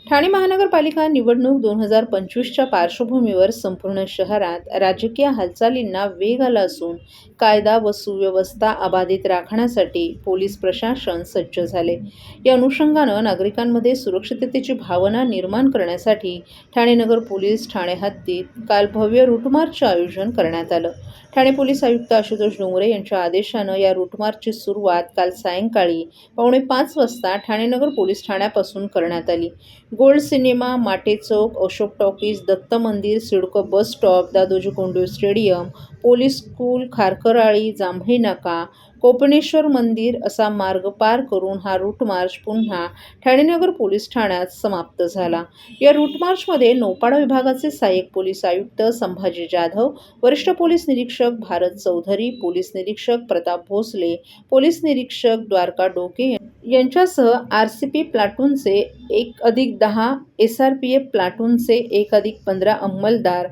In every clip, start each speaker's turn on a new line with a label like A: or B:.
A: ठाणे महानगरपालिका निवडणूक 2025च्या पार्श्वभूमीवर संपूर्ण शहरात राजकीय हालचालींना वेग आला असून कायदा व सुव्यवस्था अबाधित राखण्यासाठी पोलीस प्रशासन सज्ज झाले. या अनुषंगानं नागरिकांमध्ये सुरक्षिततेची भावना निर्माण करण्यासाठी ठाणे नगर पोलीस ठाणे हद्दीत काल भव्य रूटमार्चचे आयोजन करण्यात आलं. ठाणे पोलीस आयुक्त आशुतोष डोंगरे यांच्या आदेशानं या रूटमार्चची सुरुवात काल सायंकाळी 4:45 वाजता ठाणे नगर पोलीस ठाण्यापासून करण्यात आली. गोल्ड सिनेमा, माटे चौक, अशोक टॉकीज, दत्त मंदिर, CIDCO bus stop, Dadoji Konddev stadium, police school, Kharkarali, Jambhai नाका, कोपनेश्वर मंदिर असा मार्ग पार करून हा रूट मार्च पुन्हा ठाणे नगर पोलीस ठाण्यात समाप्त झाला. या रूट मार्चमध्ये नौपाडा विभागाचे सहाय्यक पोलीस आयुक्त संभाजी जाधव, वरिष्ठ पोलीस निरीक्षक भारत चौधरी, पोलीस निरीक्षक प्रताप भोसले, पोलीस निरीक्षक द्वारका डोके यांच्यासह आरसीपी प्लाटूनचे 1+10, एसआरपीएफ प्लाटूनचे 1+15 अंमलदार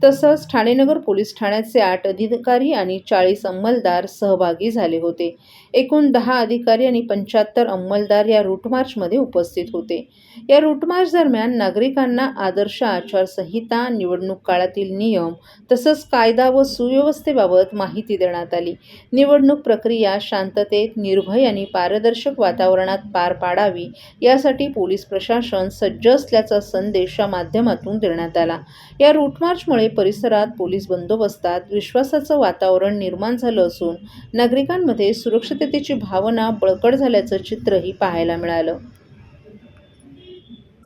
A: तसंच ठाणे नगर पोलीस ठाण्याचे 8 अधिकारी आणि 40 अंमलदार सहभागी झाले होते. एकूण 10 अधिकारी आणि 75 अंमलदार या रूट मार्चमध्ये उपस्थित होते. या रूट मार्च दरम्यान नागरिकांना आदर्श आचारसंहिता, निवडणूक काळातील नियम तसंच कायदा व सुव्यवस्थेबाबत माहिती देण्यात आली. निवडणूक प्रक्रिया शांततेत, निर्भय आणि पारदर्शक वातावरणात पार पाडावी यासाठी पोलीस प्रशासन सज्ज असल्याचा संदेश या माध्यमातून देण्यात आला. या रूट मार्चमुळे परिसरात पोलीस बंदोबस्तात विश्वासाचं वातावरण निर्माण झालं असून नागरिकांमध्ये सुरक्षिततेची भावना बळकट झाल्याचं चित्रही पाहायला मिळालं.